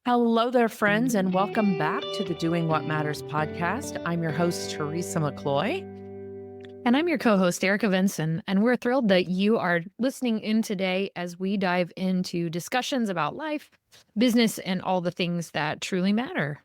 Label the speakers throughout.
Speaker 1: Hello there, friends, and welcome back to the Doing What Matters podcast. I'm your host, Teresa McCloy.
Speaker 2: And I'm your co host, Erica Vinson. And we're thrilled that you are listening in today as we dive into discussions about life, business, and all the things that truly matter.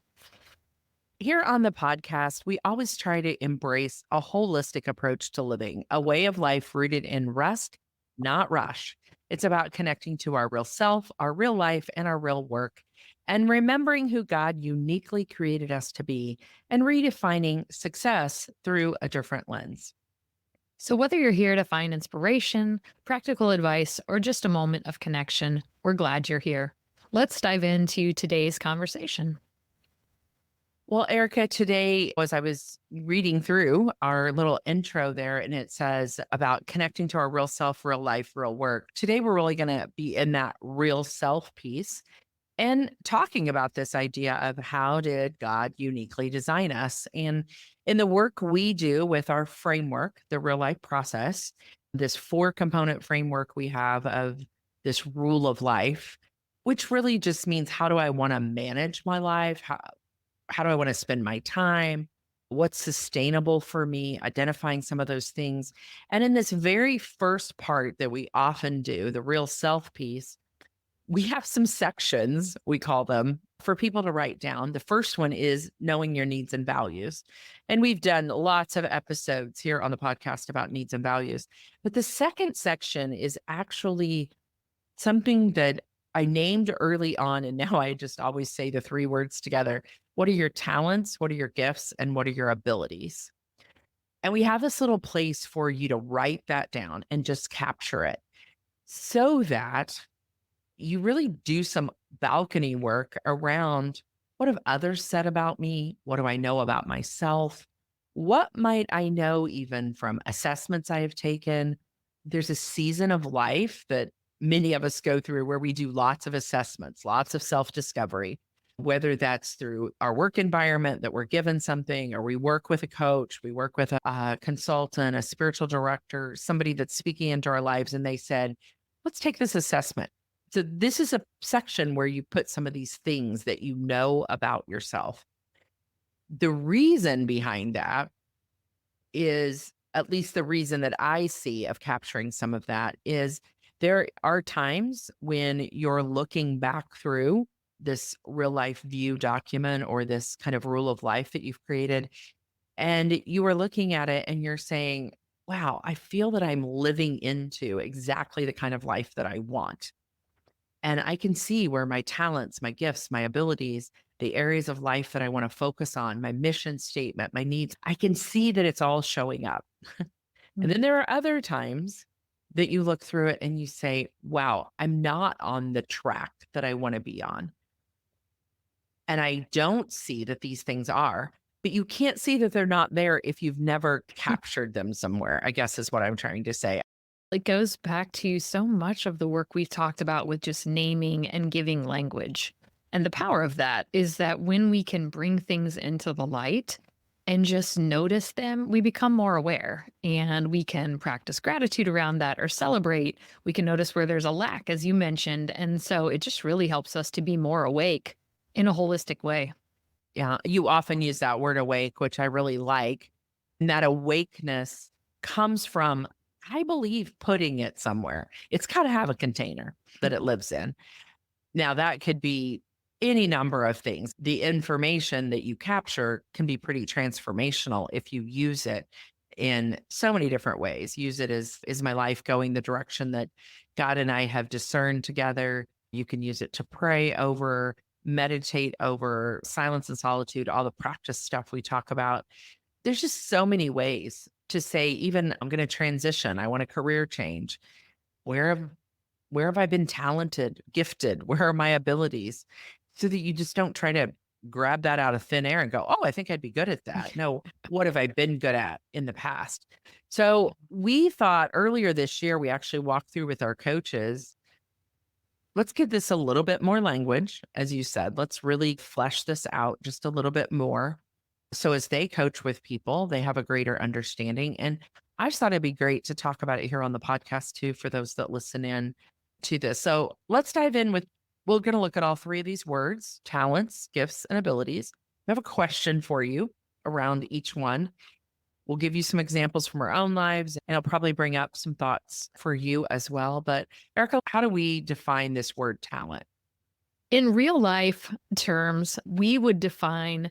Speaker 1: Here on the podcast, we always try to embrace a holistic approach to living, a way of life rooted in rest, not rush. It's about connecting to our real self, our real life, and our real work, and remembering who God uniquely created us to be and redefining success through a different lens.
Speaker 2: So, whether you're here to find inspiration, practical advice, or just a moment of connection, we're glad you're here. Let's dive into today's conversation.
Speaker 1: Well, Erica, today, as I was reading through our little intro there, and it says about connecting to our real self, real life, real work. Today, we're really going to be in that real self piece and talking about this idea of how did God uniquely design us? And in the work we do with our framework, the real life process, this four component framework we have of this rule of life, which really just means how do I want to manage my life? How do I want to spend my time? What's sustainable for me? Identifying some of those things. And in this very first part that we often do, the real self piece, we have some sections, we call them, for people to write down. The first one is knowing your needs and values. And we've done lots of episodes here on the podcast about needs and values. But the second section is actually something that I named early on. And now I just always say the three words together. What are your talents? What are your gifts? And what are your abilities? And we have this little place for you to write that down and just capture it so that you really do some balcony work around what have others said about me? What do I know about myself? What might I know even from assessments I have taken? There's a season of life that many of us go through where we do lots of assessments, lots of self discovery, whether that's through our work environment that we're given something, or we work with a coach, we work with a consultant, a spiritual director, somebody that's speaking into our lives, and they said, let's take this assessment. So this is a section where you put some of these things that you know about yourself. The reason behind that is, at least the reason that I see of capturing some of that, is there are times when you're looking back through this real life view document or this kind of rule of life that you've created, and you are looking at it and you're saying, wow, I feel that I'm living into exactly the kind of life that I want. And I can see where my talents, my gifts, my abilities, the areas of life that I want to focus on, my mission statement, my needs, I can see that it's all showing up. And then there are other times that you look through it and you say, wow, I'm not on the track that I want to be on. And I don't see that these things are, but you can't see that they're not there if you've never captured them somewhere, I guess is what I'm trying to say.
Speaker 2: It goes back to so much of the work we've talked about with just naming and giving language. And the power of that is that when we can bring things into the light and just notice them, we become more aware and we can practice gratitude around that or celebrate. We can notice where there's a lack, as you mentioned. And so it just really helps us to be more awake in a holistic way.
Speaker 1: Yeah, you often use that word awake, which I really like. And that awakeness comes from, I believe, putting it somewhere. It's got to have a container that it lives in. Now, that could be any number of things. The information that you capture can be pretty transformational if you use it in so many different ways. Use it as, is my life going the direction that God and I have discerned together? You can use it to pray over, meditate over, silence and solitude, all the practice stuff we talk about. There's just so many ways to say, even I'm going to transition. I want a career change. Where have where have I been talented, gifted? Where are my abilities? So that you just don't try to grab that out of thin air and go, oh, I think I'd be good at that. No, what have I been good at in the past? So we thought earlier this year, we actually walked through with our coaches. Let's give this a little bit more language, as you said. Let's really flesh this out just a little bit more. So as they coach with people, they have a greater understanding. And I just thought it'd be great to talk about it here on the podcast too, for those that listen in to this. So let's dive in with We're going to look at all three of these words: talents, gifts, and abilities. I have a question for you around each one. We'll give you some examples from our own lives, and I'll probably bring up some thoughts for you as well. But Erica, how do we define this word talent?
Speaker 2: In real life terms, we would define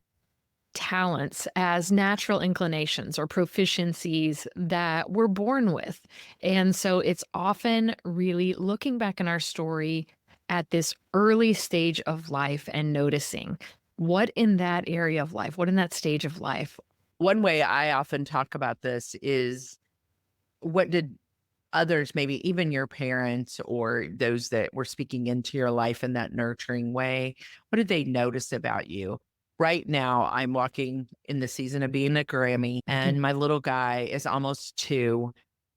Speaker 2: talents as natural inclinations or proficiencies that we're born with. And so it's often really looking back in our story at this early stage of life and noticing what in that area of life, what in that stage of life.
Speaker 1: One way I often talk about this is, what did others, maybe even your parents or those that were speaking into your life in that nurturing way, what did they notice about you? Right now, I'm walking in the season of being a Grammy, and my little guy is almost 2.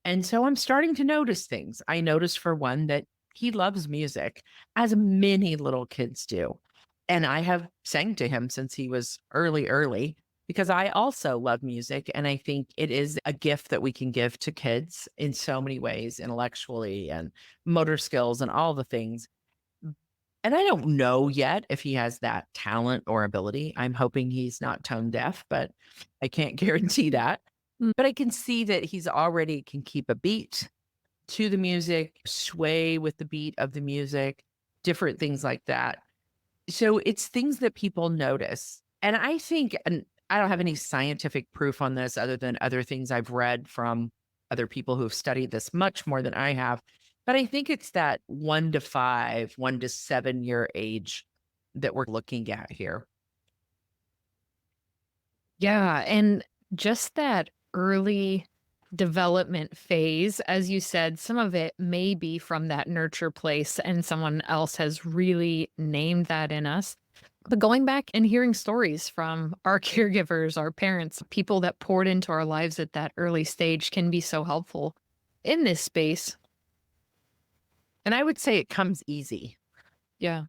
Speaker 1: And so I'm starting to notice things. I noticed, for one, that he loves music, as many little kids do. And I have sang to him since he was early, because I also love music. And I think it is a gift that we can give to kids in so many ways, intellectually and motor skills and all the things. And I don't know yet if he has that talent or ability. I'm hoping he's not tone deaf, but I can't guarantee that.
Speaker 2: Mm.
Speaker 1: But I can see that he's already can keep a beat to the music, sway with the beat of the music, different things like that. So it's things that people notice. And I think, and I don't have any scientific proof on this other than other things I've read from other people who've studied this much more than I have. But I think it's that 1 to 5, 1 to 7 year age that we're looking at here.
Speaker 2: Yeah, and just that early development phase, as you said, some of it may be from that nurture place and someone else has really named that in us. But going back and hearing stories from our caregivers, our parents, people that poured into our lives at that early stage can be so helpful in this space.
Speaker 1: And I would say it comes easy.
Speaker 2: Yeah.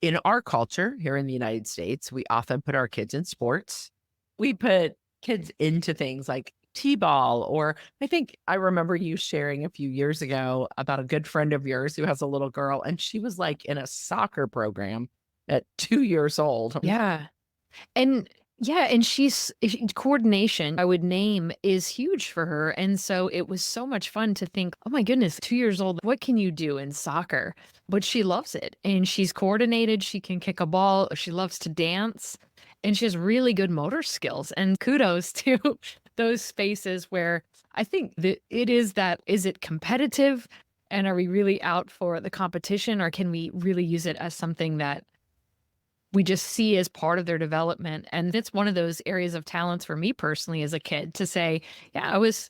Speaker 1: In our culture here in the United States, we often put our kids in sports. We put kids into things like T-ball, or I think I remember you sharing a few years ago about a good friend of yours who has a little girl, and she was like in a soccer program at 2 years old.
Speaker 2: Yeah. And yeah, and coordination, I would name, is huge for her. And so it was so much fun to think, oh my goodness, 2 years old, what can you do in soccer? But she loves it and she's coordinated. She can kick a ball. She loves to dance and she has really good motor skills. And kudos to those spaces where I think that it is that, is it competitive? And are we really out for the competition or can we really use it as something that we just see as part of their development. And it's one of those areas of talents for me personally as a kid to say, yeah, I was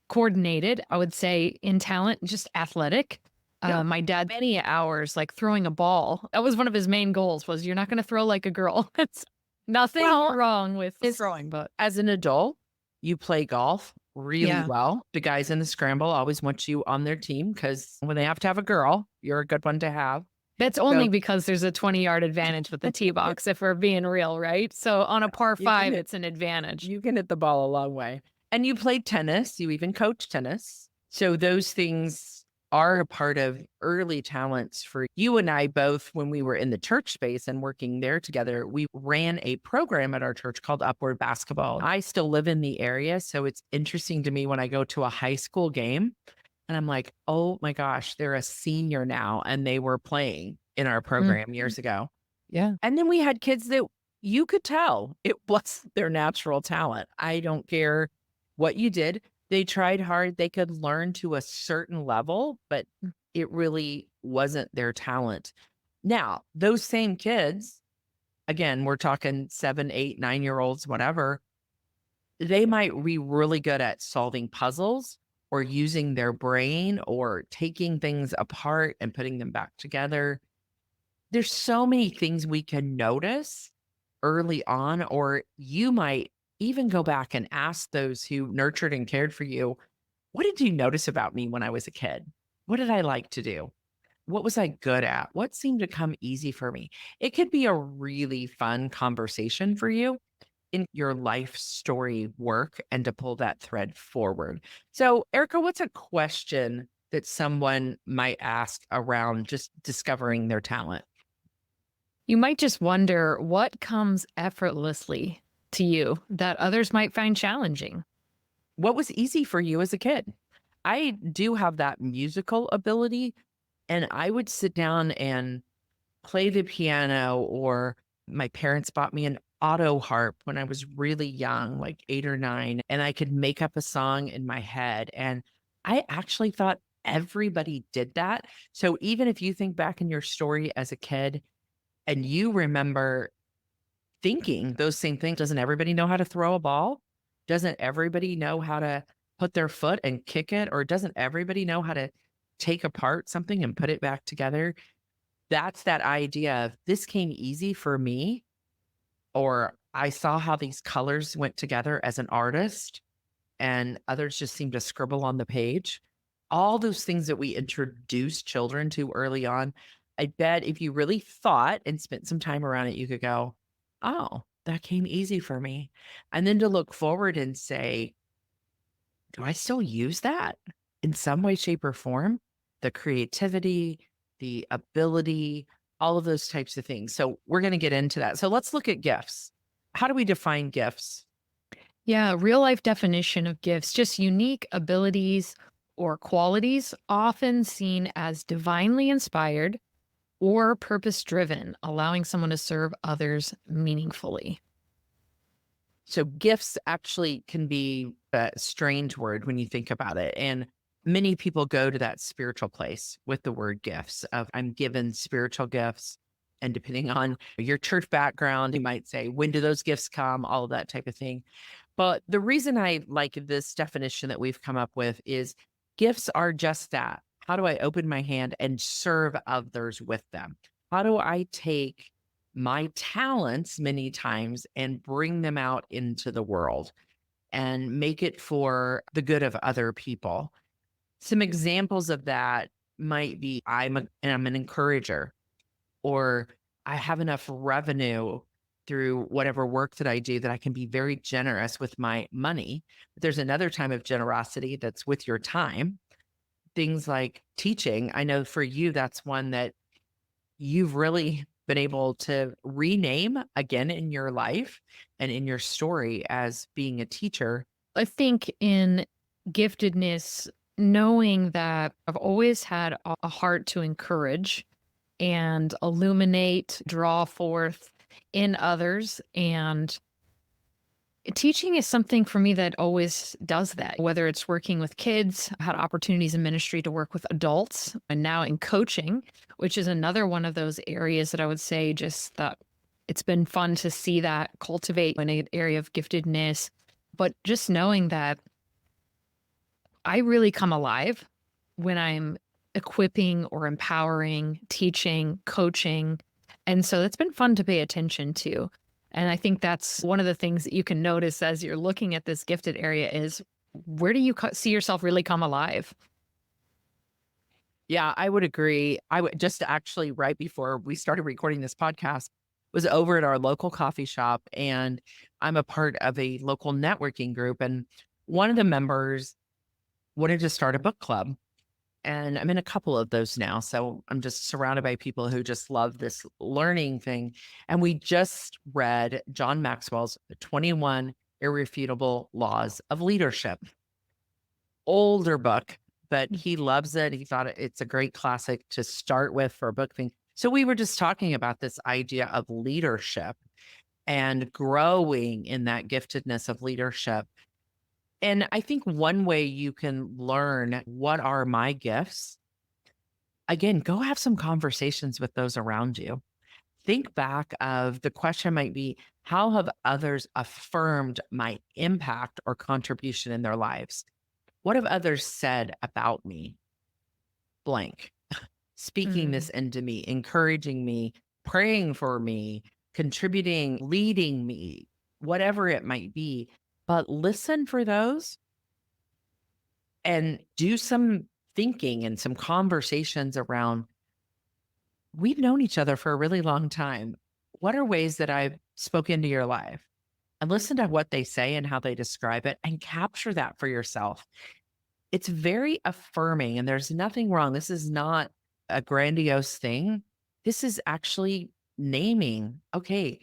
Speaker 2: coordinated. I would say in talent, just athletic.
Speaker 1: Yeah.
Speaker 2: My dad, many hours like throwing a ball. That was one of his main goals was you're not going to throw like a girl. It's nothing
Speaker 1: Well,
Speaker 2: wrong with
Speaker 1: as
Speaker 2: throwing, but
Speaker 1: as an adult, you play golf really
Speaker 2: yeah.
Speaker 1: well. The guys in the scramble always want you on their team because when they have to have a girl, you're a good one to have.
Speaker 2: That's
Speaker 1: So
Speaker 2: only because there's a 20-yard advantage with the tee box if we're being real, right? So on a par
Speaker 1: you can
Speaker 2: 5,
Speaker 1: hit
Speaker 2: it's an advantage.
Speaker 1: you can hit the ball a long way. And you played tennis, you even coach tennis. So those things are a part of early talents for you and I both. When we were in the church space and working there together, we ran a program at our church called Upward Basketball. I still live in the area, so it's interesting to me when I go to a high school game and I'm like, "Oh my gosh, they're a senior now," and they were playing in our
Speaker 2: Mm,
Speaker 1: program years ago.
Speaker 2: yeah.
Speaker 1: And then we had kids that you could tell it was their natural talent. I don't care what you did. They tried hard. They could learn to a certain level, but it really wasn't their talent. Now, those same kids, again, we're talking 7, 8, 9 year olds, whatever, they might be really good at solving puzzles or using their brain or taking things apart and putting them back together. There's so many things we can notice early on, or you might even go back and ask those who nurtured and cared for you, "What did you notice about me when I was a kid? What did I like to do? What was I good at? What seemed to come easy for me?" It could be a really fun conversation for you in your life story work and to pull that thread forward. So, Erica, what's a question that someone might ask around just discovering their talent?
Speaker 2: You might just wonder what comes effortlessly to you that others might find challenging.
Speaker 1: What was easy for you as a kid? I do have that musical ability, and I would sit down and play the piano, or my parents bought me an auto harp when I was really young, like 8 or 9, and I could make up a song in my head, and I actually thought everybody did that. So even if you think back in your story as a kid and you remember thinking those same things, doesn't everybody know how to throw a ball? Doesn't everybody know how to put their foot and kick it? Or doesn't everybody know how to take apart something and put it back together? That's that idea of this came easy for me, or I saw how these colors went together as an artist and others just seem to scribble on the page. All those things that we introduce children to early on, I bet if you really thought and spent some time around it, you could go, oh, that came easy for me. And then to look forward and say, do I still use that in some way, shape, or form? The creativity, the ability, all of those types of things. So we're going to get into that. So let's look at gifts. How do we define gifts?
Speaker 2: Yeah, real life definition of gifts, just unique abilities or qualities, often seen as divinely inspired or purpose driven, allowing someone to serve others meaningfully.
Speaker 1: So gifts actually can be a strange word when you think about it. And many people go to that spiritual place with the word gifts of I'm given spiritual gifts. And depending on your church background, you might say, when do those gifts come? All of that type of thing. But the reason I like this definition that we've come up with is gifts are just that. How do I open my hand and serve others with them? How do I take my talents many times and bring them out into the world and make it for the good of other people? Some examples of that might be I'm an encourager, or I have enough revenue through whatever work that I do that I can be very generous with my money. But there's another time of generosity that's with your time. Things like teaching. I know for you, that's one that you've really been able to rename again in your life and in your story as being a teacher.
Speaker 2: I think in giftedness, knowing that I've always had a heart to encourage and illuminate, draw forth in others. And teaching is something for me that always does that, whether it's working with kids, I had opportunities in ministry to work with adults, and now in coaching, which is another one of those areas that I would say just that it's been fun to see that cultivate in an area of giftedness. But just knowing that I really come alive when I'm equipping or empowering, teaching, coaching. And so it's been fun to pay attention to. And I think that's one of the things that you can notice as you're looking at this gifted area is where do you see yourself really come alive?
Speaker 1: Yeah, I would agree. I would just actually right before we started recording this podcast was over at our local coffee shop, and I'm a part of a local networking group, and one of the members wanted to start a book club. And I'm in a couple of those now. So I'm just surrounded by people who just love this learning thing. And we just read John Maxwell's 21 Irrefutable Laws of Leadership. Older book, but he loves it. He thought it's a great classic to start with for a book thing. So we were just talking about this idea of leadership and growing in that giftedness of leadership. And I think one way you can learn what are my gifts, again, go have some conversations with those around you. Think back of the question might be, how have others affirmed my impact or contribution in their lives? What have others said about me? Blank. Speaking this
Speaker 2: Mm.
Speaker 1: into me, encouraging me, praying for me, contributing, leading me, whatever it might be. But listen for those and do some thinking and some conversations around we've known each other for a really long time. What are ways that I've spoken into your life? And listen to what they say and how they describe it and capture that for yourself. It's very affirming and there's nothing wrong. This is not a grandiose thing. This is actually naming, okay,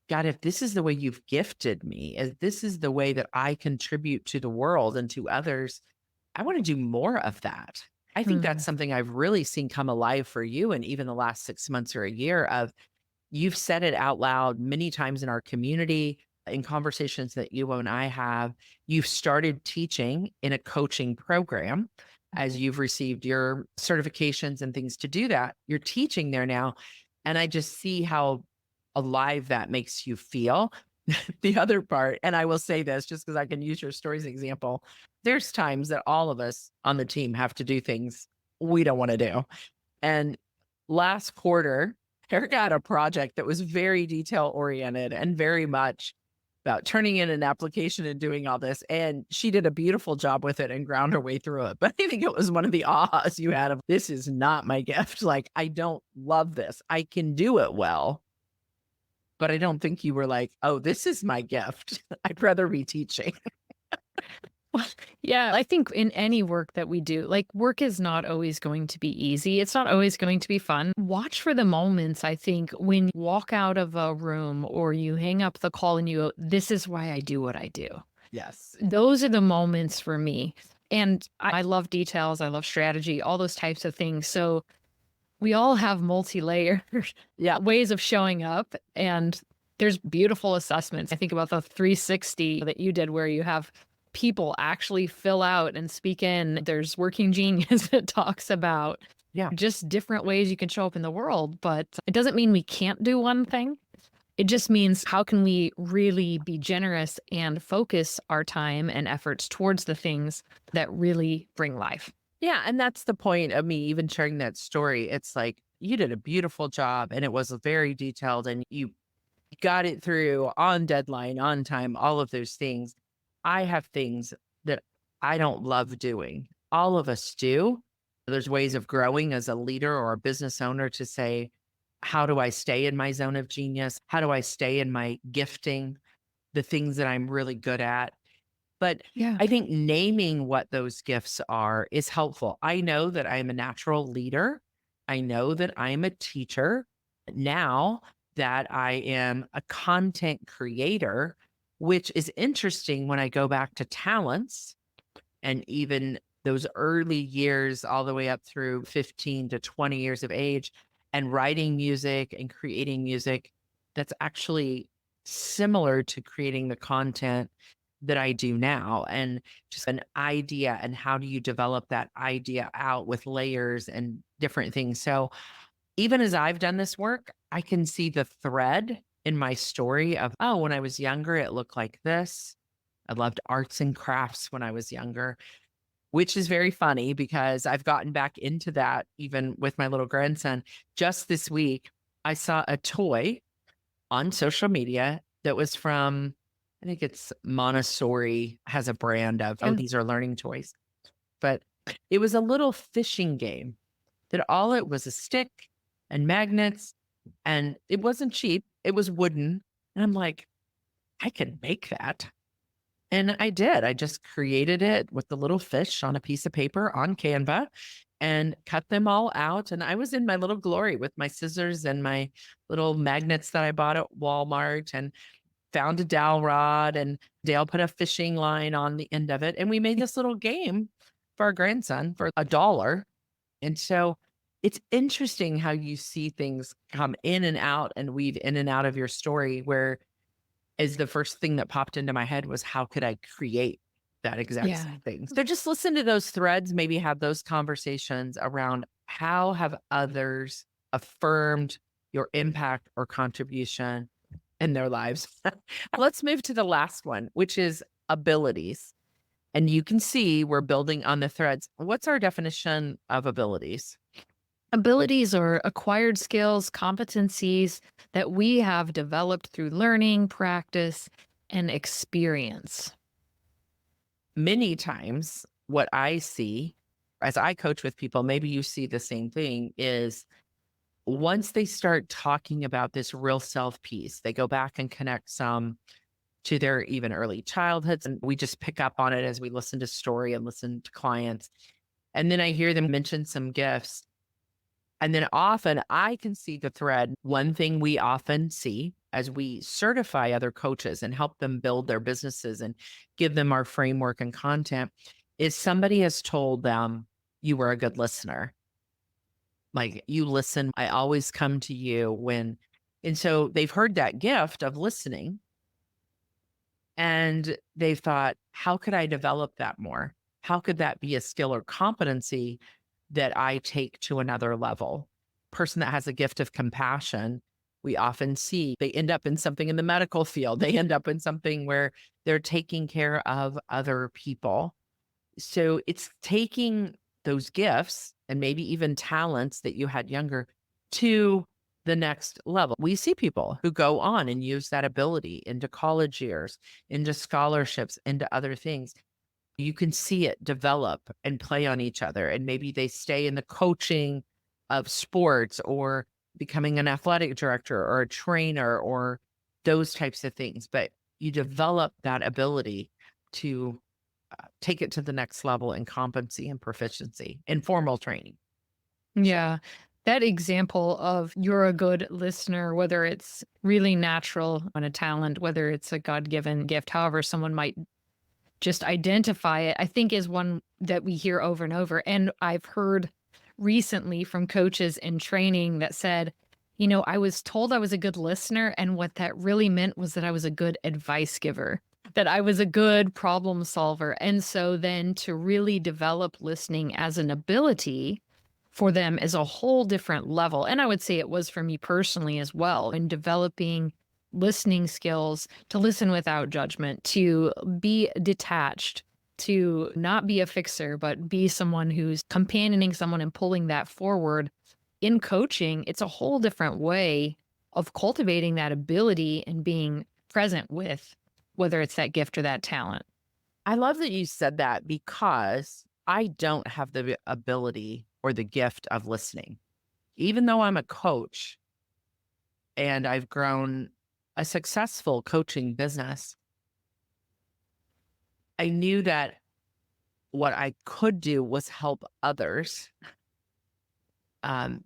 Speaker 1: God, if this is the way you've gifted me, if this is the way that I contribute to the world and to others, I want to do more of that. I think that's
Speaker 2: Mhm.
Speaker 1: something I've really seen come alive for you and even the last 6 months or a year of you've said it out loud many times in our community, in conversations that you and I have. You've started teaching in a coaching program as you've received your certifications and things to do that. You're teaching there now. And I just see how alive that makes you feel. The other part, and I will say this just because I can use your story as an example. There's times that all of us on the team have to do things we don't want to do. And last quarter, Erica had a project that was very detail oriented and very much about turning in an application and doing all this. And she did a beautiful job with it and ground her way through it. But I think it was one of the ahas you had of this is not my gift. Like, I don't love this. I can do it well, but I don't think you were like, oh, this is my gift. I'd rather be teaching.
Speaker 2: Well, yeah, I think in any work that we do, like work is not always going to be easy. It's not always going to be fun. Watch for the moments, I think, when you walk out of a room or you hang up the call and you go, this is why I do what I do.
Speaker 1: Yes.
Speaker 2: Those are the moments for me. And I love details, I love strategy, all those types of things. So we all have multi-layered
Speaker 1: Yeah.
Speaker 2: ways of showing up, and there's beautiful assessments. I think about the 360 that you did where you have people actually fill out and speak in. There's Working Genius that talks about
Speaker 1: Yeah.
Speaker 2: just different ways you can show up in the world, but it doesn't mean we can't do one thing. It just means how can we really be generous and focus our time and efforts towards the things that really bring life.
Speaker 1: Yeah, and that's the point of me even sharing that story. It's like you did a beautiful job and it was very detailed and you got it through on deadline, on time, all of those things. I have things that I don't love doing. All of us do. There's ways of growing as a leader or a business owner to say, how do I stay in my zone of genius? How do I stay in my gifting, the things that I'm really good at? But
Speaker 2: Yeah.
Speaker 1: I think naming what those gifts are is helpful. I know that I am a natural leader. I know that I am a teacher. Now that I am a content creator, which is interesting when I go back to talents and even those early years, all the way up through 15 to 20 years of age, and writing music and creating music that's actually similar to creating the content that I do now. And just an idea, and how do you develop that idea out with layers and different things. So, even as I've done this work, I can see the thread in my story of, oh, when I was younger, it looked like this. I loved arts and crafts when I was younger, which is very funny because I've gotten back into that even with my little grandson. Just this week, I saw a toy on social media that was from, I think it's Montessori has a brand of, oh,
Speaker 2: Yeah.
Speaker 1: these are learning toys. But it was a little fishing game that all it was a stick and magnets, and it wasn't cheap. It was wooden. And I'm like, I can make that. And I did. I just created it with the little fish on a piece of paper on Canva and cut them all out. And I was in my little glory with my scissors and my little magnets that I bought at Walmart and found a dowel rod. And Dale put a fishing line on the end of it. And we made this little game for our grandson for $1. And so it's interesting how you see things come in and out and weave in and out of your story, where is the first thing that popped into my head was how could I create that exact
Speaker 2: Yeah.
Speaker 1: same thing? So just listen to those threads, maybe have those conversations around how have others affirmed your impact or contribution in their lives. Let's move to the last one, which is abilities. And you can see we're building on the threads. What's our definition of abilities?
Speaker 2: Abilities are acquired skills, competencies that we have developed through learning, practice, and experience.
Speaker 1: Many times, what I see as I coach with people, maybe you see the same thing, is once they start talking about this real self piece, they go back and connect some to their even early childhoods. And we just pick up on it as we listen to story and listen to clients. And then I hear them mention some gifts. And then often I can see the thread. One thing we often see as we certify other coaches and help them build their businesses and give them our framework and content is somebody has told them, you were a good listener. Like you listen, I always come to you when, and so they've heard that gift of listening and they've thought, how could I develop that more? How could that be a skill or competency that I take to another level? Person that has a gift of compassion, we often see they end up in something in the medical field. They end up in something where they're taking care of other people. So it's taking those gifts and maybe even talents that you had younger to the next level. We see people who go on and use that ability into college years, into scholarships, into other things. You can see it develop and play on each other. And maybe they stay in the coaching of sports or becoming an athletic director or a trainer or those types of things. But you develop that ability to take it to the next level in competency and proficiency in formal training. So
Speaker 2: Yeah. That example of you're a good listener, whether it's really natural and a talent, whether it's a God given gift, however someone might just identify it, I think is one that we hear over and over. And I've heard recently from coaches in training that said, I was told I was a good listener. And what that really meant was that I was a good advice giver, that I was a good problem solver. And so then to really develop listening as an ability for them is a whole different level. And I would say it was for me personally as well in developing listening skills to listen without judgment, to be detached, to not be a fixer, but be someone who's companioning someone and pulling that forward. In coaching, it's a whole different way of cultivating that ability and being present with whether it's that gift or that talent.
Speaker 1: I love that you said that because I don't have the ability or the gift of listening. Even though I'm a coach and I've grown a successful coaching business, I knew that what I could do was help others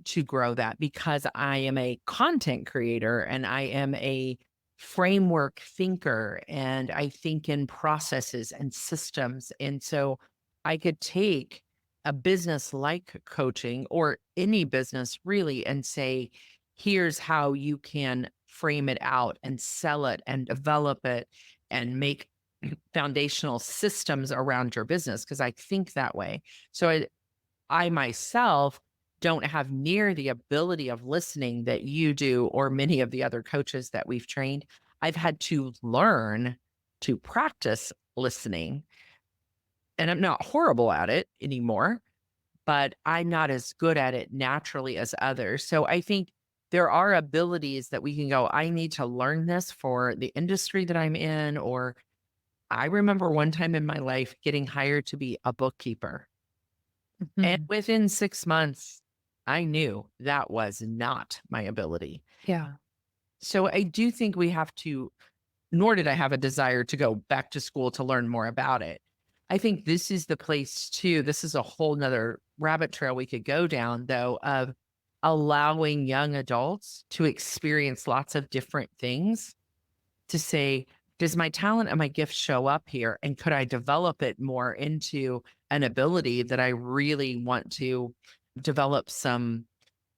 Speaker 1: to grow that because I am a content creator and I am a framework thinker and I think in processes and systems. And so I could take a business like coaching or any business really and say, here's how you can frame it out and sell it and develop it and make foundational systems around your business because I think that way. So I myself don't have near the ability of listening that you do or many of the other coaches that we've trained. I've had to learn to practice listening, and I'm not horrible at it anymore, but I'm not as good at it naturally as others. So I think there are abilities that we can go, I need to learn this for the industry that I'm in. Or I remember one time in my life getting hired to be a bookkeeper. And
Speaker 2: Mhm.
Speaker 1: within 6 months, I knew that was not my ability.
Speaker 2: Yeah.
Speaker 1: So I do think we have to, nor did I have a desire to go back to school to learn more about it. I think this is the place too. This is a whole nother rabbit trail we could go down, though, of allowing young adults to experience lots of different things to say, does my talent and my gift show up here? And could I develop it more into an ability that I really want to develop some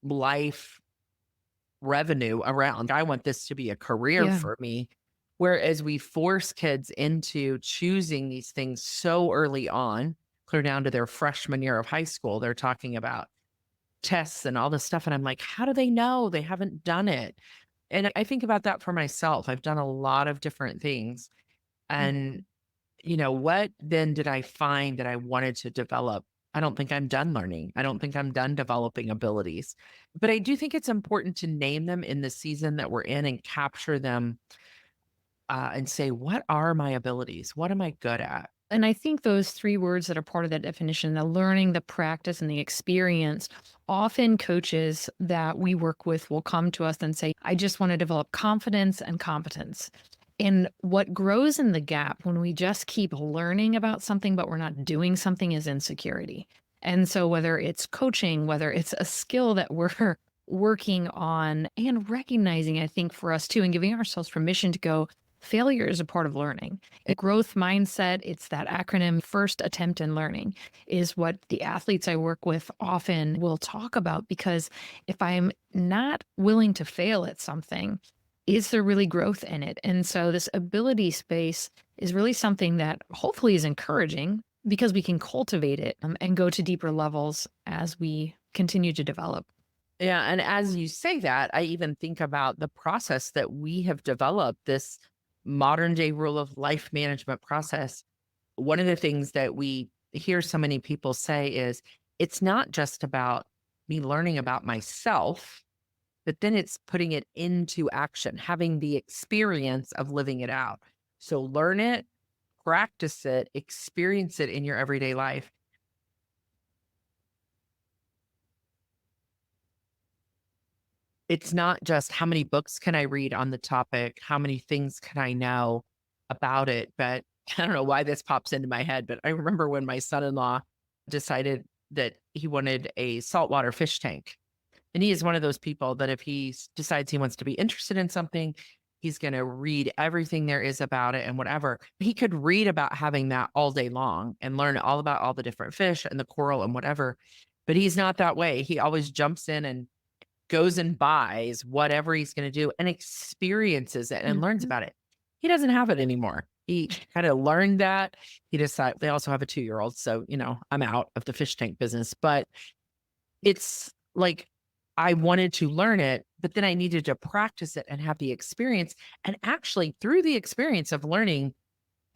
Speaker 1: life revenue around? I want this to be a career
Speaker 2: Yeah.
Speaker 1: for me. Whereas we force kids into choosing these things so early on, clear down to their freshman year of high school, they're talking about tests and all this stuff. And I'm like, how do they know? They haven't done it. And I think about that for myself. I've done a lot of different things. And, what then did I find that I wanted to develop? I don't think I'm done learning. I don't think I'm done developing abilities. But I do think it's important to name them in the season that we're in and capture them and say, what are my abilities? What am I good at?
Speaker 2: And I think those 3 words that are part of that definition, the learning, the practice, and the experience, often coaches that we work with will come to us and say, I just want to develop confidence and competence. And what grows in the gap when we just keep learning about something, but we're not doing something is insecurity. And so, whether it's coaching, whether it's a skill that we're working on and recognizing, I think for us too, and giving ourselves permission to go, failure is a part of learning. A growth mindset, it's that acronym first attempt in learning, is what the athletes I work with often will talk about. Because if I'm not willing to fail at something, is there really growth in it? And so, this ability space is really something that hopefully is encouraging because we can cultivate it and go to deeper levels as we continue to develop.
Speaker 1: Yeah, and as you say that, I even think about the process that we have developed, this modern day rule of life management process. One of the things that we hear so many people say is it's not just about me learning about myself, but then it's putting it into action, having the experience of living it out. So learn it, practice it, experience it in your everyday life. It's not just how many books can I read on the topic, how many things can I know about it, but I don't know why this pops into my head, but I remember when my son-in-law decided that he wanted a saltwater fish tank. And he is one of those people that if decides he wants to be interested in something, he's going to read everything there is about it and whatever. He could read about having that all day long and learn all about all the different fish and the coral and whatever. But he's not that way. He always jumps in and goes and buys whatever he's gonna do and experiences it and learns
Speaker 2: Mhm.
Speaker 1: about it. He doesn't have it anymore. He kinda learned that. He decided they also have a 2-year-old, so, I'm out of the fish tank business, but it's like I wanted to learn it, but then I needed to practice it and have the experience, and actually through the experience of learning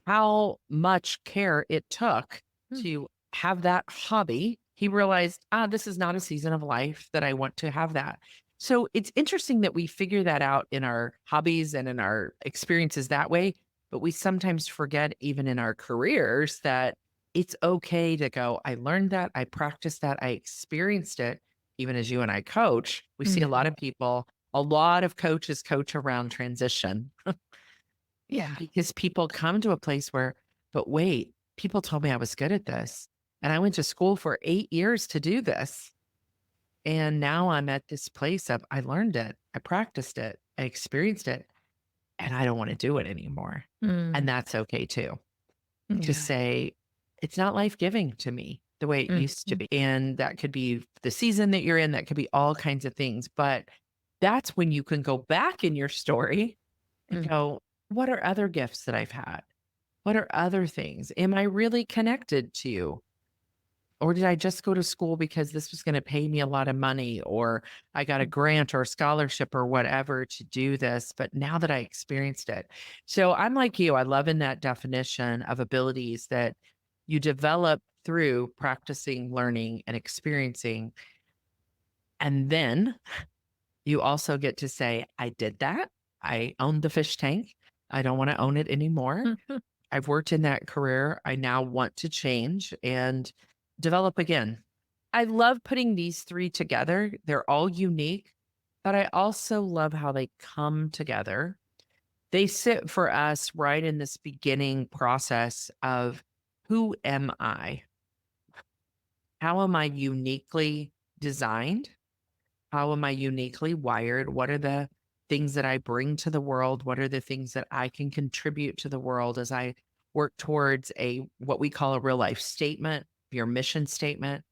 Speaker 1: how much care it took
Speaker 2: Mm,
Speaker 1: to have that hobby, he realized, this is not a season of life that I want to have that. So it's interesting that we figure that out in our hobbies and in our experiences that way. But we sometimes forget, even in our careers, that it's okay to go, I learned that, I practiced that, I experienced it. Even as you and I coach, we see a lot
Speaker 2: mhm.
Speaker 1: of people, a lot of coaches coach around transition
Speaker 2: Yeah.
Speaker 1: because people come to a place where, but wait, people told me I was good at this. And I went to school for 8 years to do this. And now I'm at this place of I learned it, I practiced it, I experienced it, and I don't want to do it anymore. And
Speaker 2: Mm,
Speaker 1: that's okay too. To
Speaker 2: yeah.
Speaker 1: say, it's not life giving to me the way it used to
Speaker 2: Mhm.
Speaker 1: be. And that could be the season that you're in, that could be all kinds of things. But that's when you can go back in your story and
Speaker 2: Mm,
Speaker 1: go, what are other gifts that I've had? What are other things? Am I really connected to? Or did I just go to school because this was going to pay me a lot of money, or I got a grant or a scholarship or whatever to do this? But now that I experienced it. So I'm like you, I love in that definition of abilities that you develop through practicing, learning, and experiencing. And then you also get to say, I did that. I owned the fish tank. I don't want to own it anymore.
Speaker 2: mhm,
Speaker 1: I've worked in that career. I now want to change and develop again. I love putting these 3 together. They're all unique, but I also love how they come together. They sit for us right in this beginning process of who am I? How am I uniquely designed? How am I uniquely wired? What are the things that I bring to the world? What are the things that I can contribute to the world as I work towards a what we call a real life statement, your mission statement,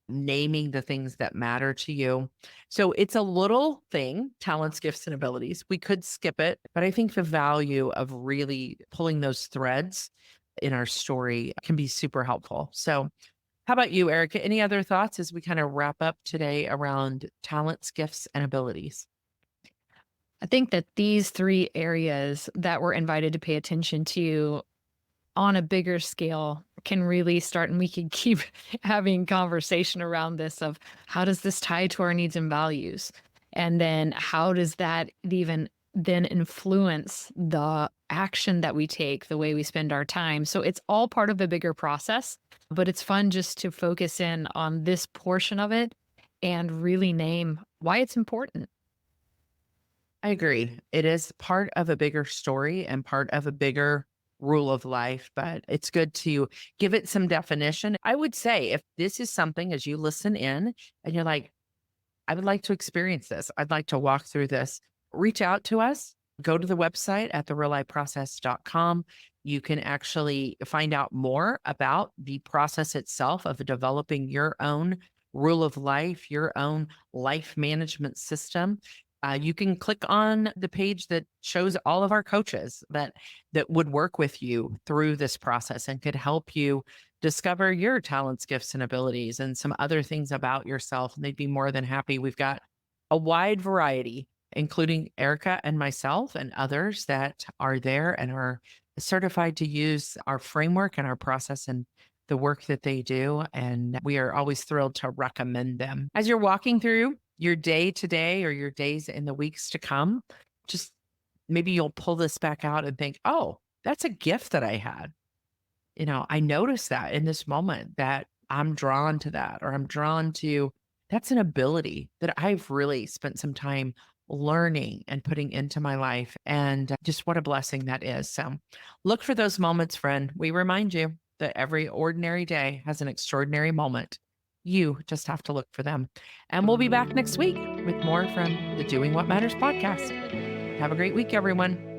Speaker 1: naming the things that matter to you. So it's a little thing, talents, gifts, and abilities. We could skip it, but I think the value of really pulling those threads in our story can be super helpful. So how about you, Erica? Any other thoughts as we kind of wrap up today around talents, gifts, and abilities?
Speaker 2: I think that these 3 areas that we're invited to pay attention to on a bigger scale can really start, and we can keep having conversation around this of how does this tie to our needs and values? And then how does that even then influence the action that we take, the way we spend our time? So it's all part of a bigger process, but it's fun just to focus in on this portion of it and really name why it's important.
Speaker 1: I agree. It is part of a bigger story and part of a bigger rule of life, but it's good to give it some definition. I would say if this is something as you listen in and you're like, I would like to experience this. I'd like to walk through this. Reach out to us. Go to the website at thereallifeprocess.com. You can actually find out more about the process itself of developing your own rule of life, your own life management system. You can click on the page that shows all of our coaches that would work with you through this process and could help you discover your talents, gifts, and abilities and some other things about yourself. And they'd be more than happy. We've got a wide variety, including Erica and myself and others that are there and are certified to use our framework and our process and the work that they do. And we are always thrilled to recommend them. As you're walking through your day today or your days in the weeks to come, just maybe you'll pull this back out and think, oh, that's a gift that I had. I noticed that in this moment that I'm drawn to that, or I'm drawn to that's an ability that I've really spent some time learning and putting into my life. And just what a blessing that is. So look for those moments, friend. We remind you that every ordinary day has an extraordinary moment. You just have to look for them. And we'll be back next week with more from the Doing What Matters podcast. Have a great week, everyone.